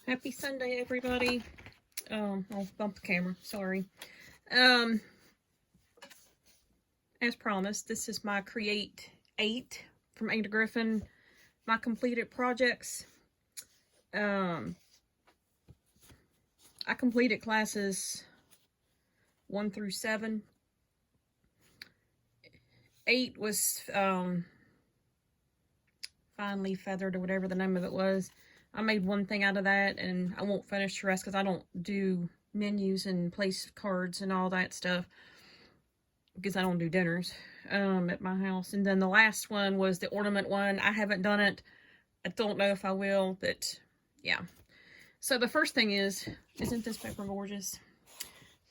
Happy Sunday, everybody. I'll bump the camera, sorry. As promised, this is my Create 8 from Griffin, my completed projects. I completed classes 1 through 7. 8 was finely feathered, or whatever the name of it was. I made one thing out of that, and I won't finish the rest because I don't do menus and place cards and all that stuff because I don't do dinners at my house. And then the last one was the ornament one. I haven't done it. I don't know if I will, but yeah. So the first thing is, isn't this paper gorgeous?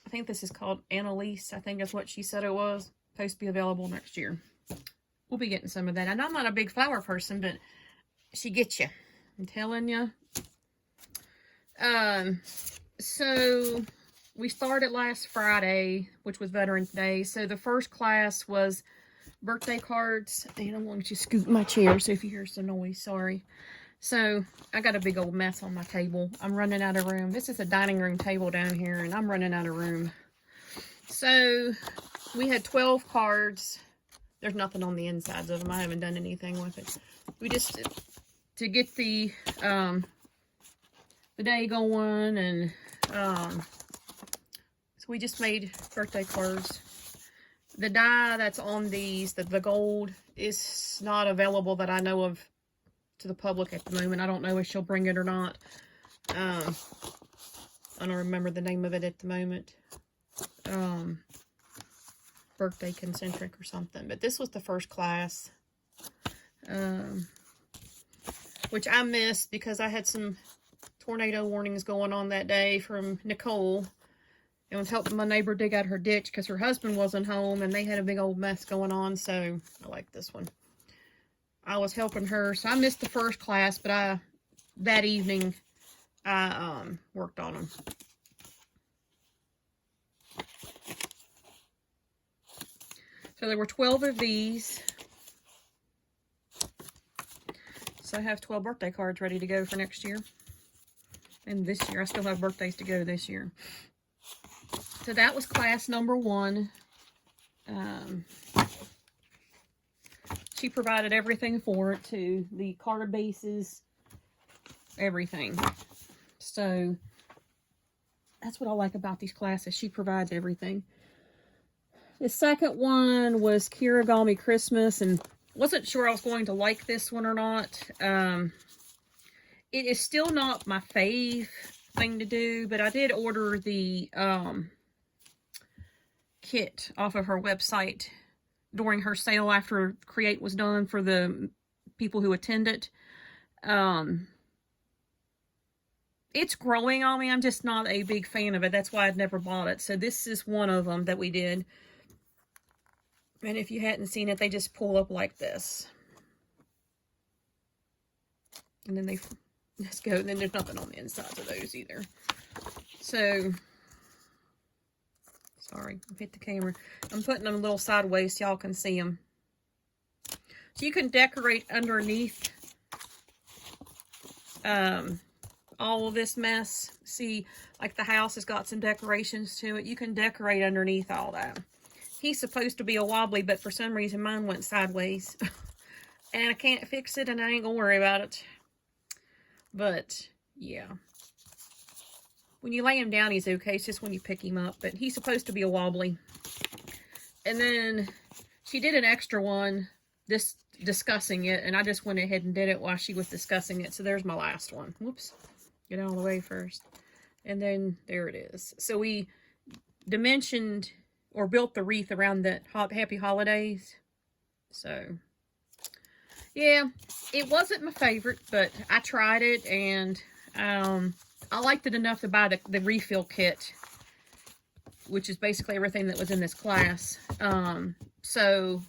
I think this is called Annalise. I think that's what she said it was. Supposed to be available next year. We'll be getting some of that. And I'm not a big flower person, but she gets you. I'm telling you. So we started last Friday, which was Veterans Day. So the first class was birthday cards. And I'm going to scoot my chair, so if you hear some noise, sorry. So I got a big old mess on my table. I'm running out of room. This is a dining room table down here, and I'm running out of room. So we had 12 cards. There's nothing on the insides of them. I haven't done anything with it. We just, to get the day going, and so we just made birthday cards. The die that's on these, the gold, is not available that I know of to the public at the moment. I don't know if she'll bring it or not. I don't remember the name of it at the moment. Birthday concentric or something. But this was the first class, which I missed because I had some tornado warnings going on that day from Nicole. And was helping my neighbor dig out her ditch because her husband wasn't home and they had a big old mess going on. So I like this one. I was helping her, so I missed the first class, but that evening I worked on them. So there were 12 of these. So I have 12 birthday cards ready to go for next year. And this year, I still have birthdays to go this year. So that was class number 1. She provided everything for it too. The card bases, everything. So that's what I like about these classes. She provides everything. The second one was Kirigami Christmas, and wasn't sure I was going to like this one or not. It is still not my fave thing to do, but I did order the kit off of her website during her sale after Create was done for the people who attend it. It's growing on me. I'm just not a big fan of it. That's why I've never bought it. So this is one of them that we did. And if you hadn't seen it, they just pull up like this. And then they just go. And then there's nothing on the insides of those either. So, sorry, I hit the camera. I'm putting them a little sideways so y'all can see them. So you can decorate underneath all of this mess. See, like the house has got some decorations to it. You can decorate underneath all that. He's supposed to be a wobbly, but for some reason mine went sideways. And I can't fix it, and I ain't gonna worry about it. But, yeah. When you lay him down, he's okay. It's just when you pick him up. But he's supposed to be a wobbly. And then she did an extra one, discussing it. And I just went ahead and did it while she was discussing it. So there's my last one. Whoops. Get out of the way first. And then there it is. So we dimensioned or built the wreath around the Happy Holidays. So, yeah, it wasn't my favorite, but I tried it, and I liked it enough to buy the refill kit, which is basically everything that was in this class. So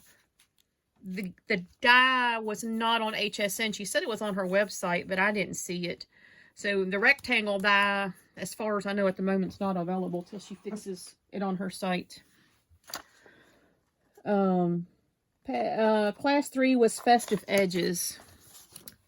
the die was not on HSN. She said it was on her website, but I didn't see it. So the rectangle die, as far as I know at the moment, is not available till she fixes it on her site. Class 3 was Festive Edges.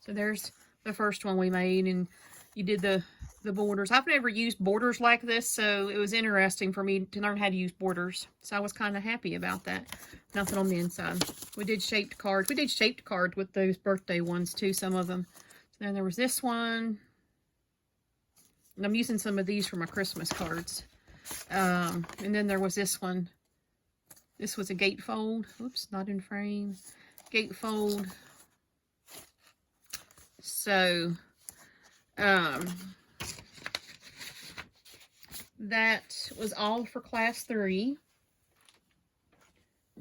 So there's the first one we made, and you did the the borders. I've never used borders like this, so it was interesting for me to learn how to use borders. So I was kind of happy about that. Nothing on the inside. We did shaped cards. We did shaped cards with those birthday ones too, some of them. So then there was this one. And I'm using some of these for my Christmas cards. And then there was this one. This was a gatefold. Oops, not in frame. Gatefold. So, that was all for class 3.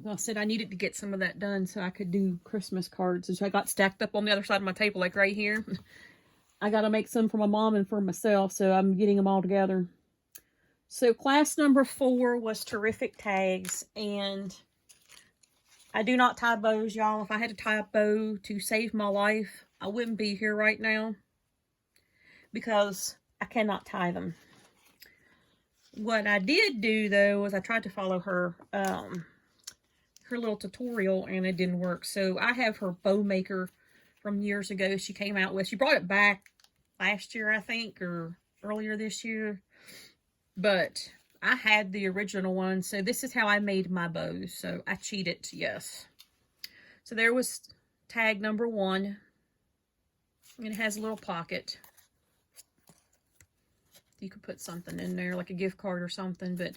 I said I needed to get some of that done so I could do Christmas cards. And so I got stacked up on the other side of my table, like right here. I got to make some for my mom and for myself, so I'm getting them all together. So class number 4 was terrific tags, and I do not tie bows, y'all. If I had to tie a bow to save my life, I wouldn't be here right now because I cannot tie them. What I did do, though, was I tried to follow her little tutorial, and it didn't work. So I have her bow maker from years ago she came out with. She brought it back last year, I think, or earlier this year. But I had the original one, so this is how I made my bows. So I cheated, yes. So there was tag number 1. It has a little pocket. You could put something in there, like a gift card or something. But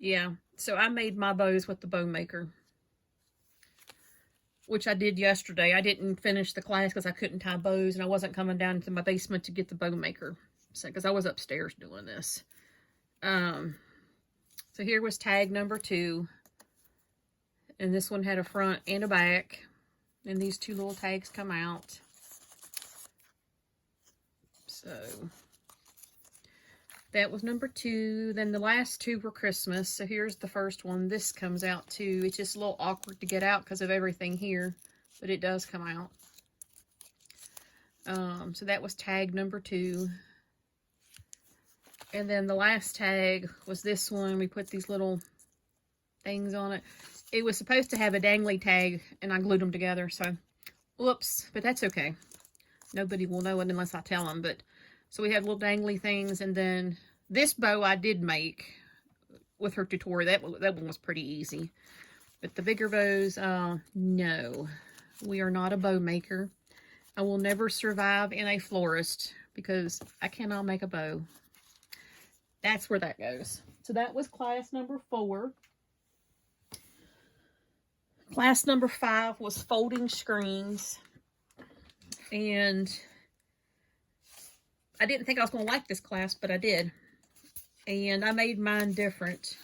yeah, so I made my bows with the bow maker, which I did yesterday. I didn't finish the class because I couldn't tie bows, and I wasn't coming down to my basement to get the bow maker. So, because I was upstairs doing this. So here was tag number 2. And this one had a front and a back. And these 2 little tags come out. So that was number 2. Then the last 2 were Christmas. So here's the first one. This comes out too. It's just a little awkward to get out because of everything here, but it does come out. So that was tag number 2. And then the last tag was this one. We put these little things on it. It was supposed to have a dangly tag, and I glued them together. So, whoops, but that's okay. Nobody will know it unless I tell them. But so we had little dangly things, and then this bow I did make with her tutorial. That one was pretty easy. But the bigger bows, no, we are not a bow maker. I will never survive in a florist because I cannot make a bow. That's where that goes. So that was class number 4. Class number 5 was folding screens. And I didn't think I was going to like this class, but I did. And I made mine different.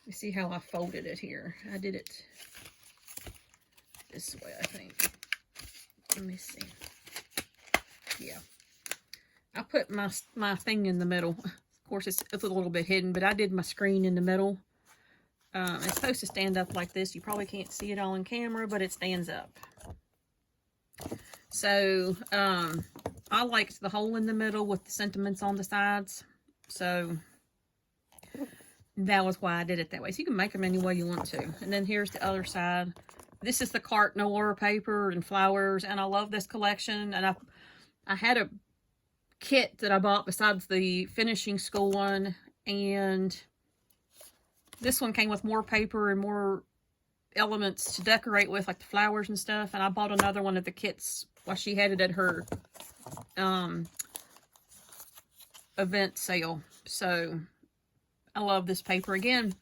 You see how I folded it here. I did it this way, I think. Let me see. Yeah. I put my thing in the middle. Of course, it's a little bit hidden, but I did my screen in the middle. It's supposed to stand up like this. You probably can't see it all on camera, but it stands up. So, I liked the hole in the middle with the sentiments on the sides. So, that was why I did it that way. So, you can make them any way you want to. And then here's the other side. This is the Carte Noir paper and flowers, and I love this collection. And I had a kit that I bought besides the finishing school one, and this one came with more paper and more elements to decorate with, like the flowers and stuff. And I bought another one of the kits while she had it at her event sale. So I love this paper. Again,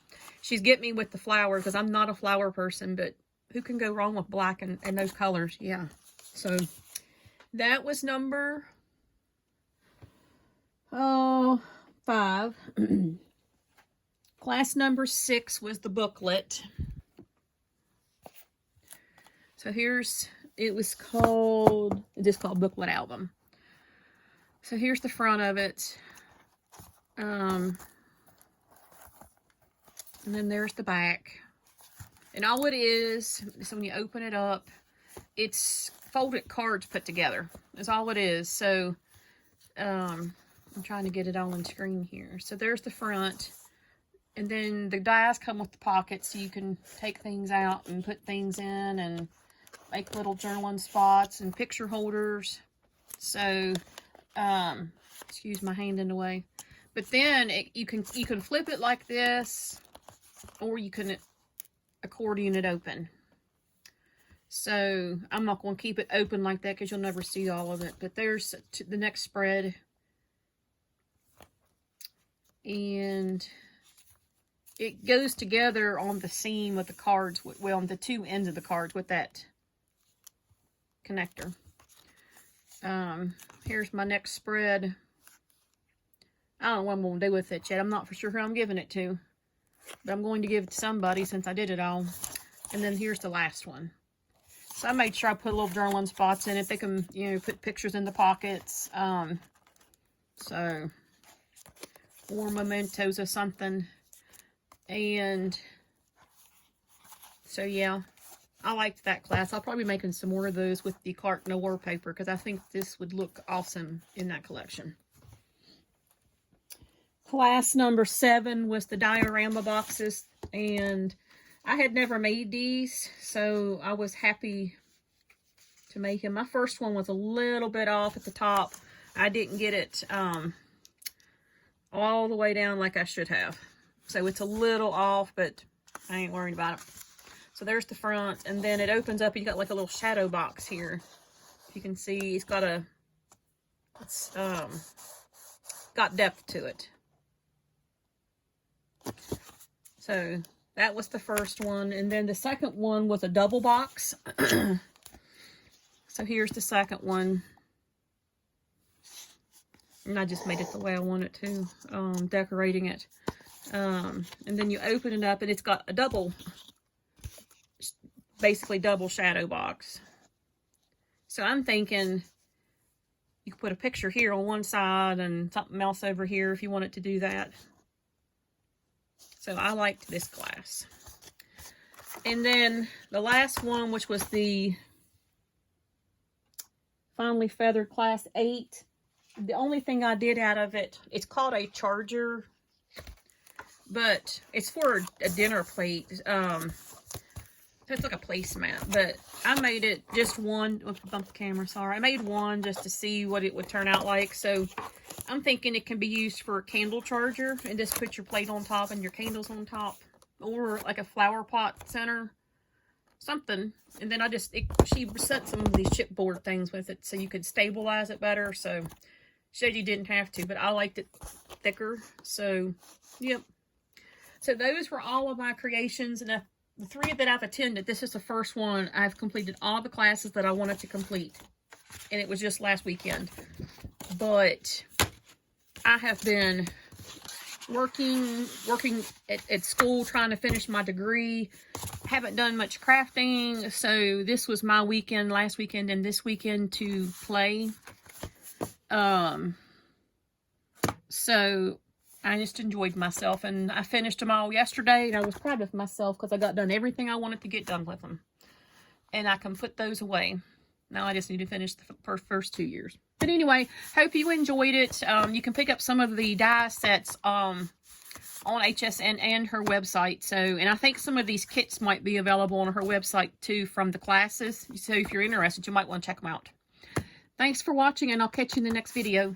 she's getting me with the flowers because I'm not a flower person, but who can go wrong with black and those colors? Yeah. So that was number 5. Class number 6 was the booklet. So it's just called Booklet Album. So here's the front of it. And then there's the back. And all it is, so when you open it up, it's folded cards put together. That's all it is. So, I'm trying to get it all on screen here. So there's the front. And then the dies come with the pockets, so you can take things out and put things in and make little journaling spots and picture holders. So Excuse my hand in the way. But then you can flip it like this, or you can accordion it open. So I'm not going to keep it open like that because you'll never see all of it. But there's the next spread. And it goes together on the seam of the cards, well, on the two ends of the cards with that connector. Here's my next spread. I don't know what I'm going to do with it yet. I'm not for sure who I'm giving it to. But I'm going to give it to somebody since I did it all. And then here's the last one. So I made sure I put little journaling spots in it. They can, you know, put pictures in the pockets. So, or mementos or something. And so, yeah, I liked that class. I'll probably be making some more of those with the Clark Noir paper because I think this would look awesome in that collection. Class number 7 was the diorama boxes, and I had never made these, so I was happy to make them. My first one was a little bit off at the top. I didn't get it all the way down like I should have. So it's a little off, but I ain't worried about it. So there's the front, and then it opens up. You got like a little shadow box here. You can see it's got got depth to it. So that was the first one, and then the second one was a double box. So here's the second one. And I just made it the way I want it to, decorating it. And then you open it up, and it's got a double, basically double shadow box. So I'm thinking you could put a picture here on one side and something else over here if you wanted to do that. So I liked this class. And then the last one, which was the Finely Feathered Class 8. The only thing I did out of it, it's called a charger, but it's for a dinner plate. So it's like a placemat, but I made it just one. Oops, bump the camera, sorry. I made one just to see what it would turn out like. So I'm thinking it can be used for a candle charger and just put your plate on top and your candles on top, or like a flower pot center, something. And then she sent some of these chipboard things with it so you could stabilize it better. So she said you didn't have to, but I liked it thicker. So, yep. So those were all of my creations, and the 3 that I've attended, this is the first one. I've completed all the classes that I wanted to complete, and it was just last weekend. But I have been working at school, trying to finish my degree. Haven't done much crafting, so this was my weekend, last weekend and this weekend, to play. So I just enjoyed myself, and I finished them all yesterday, and I was proud of myself because I got done everything I wanted to get done with them. And I can put those away. Now I just need to finish the first 2 years. But anyway, hope you enjoyed it. You can pick up some of the die sets on HSN and her website. So, and I think some of these kits might be available on her website too from the classes. So if you're interested, you might want to check them out. Thanks for watching, and I'll catch you in the next video.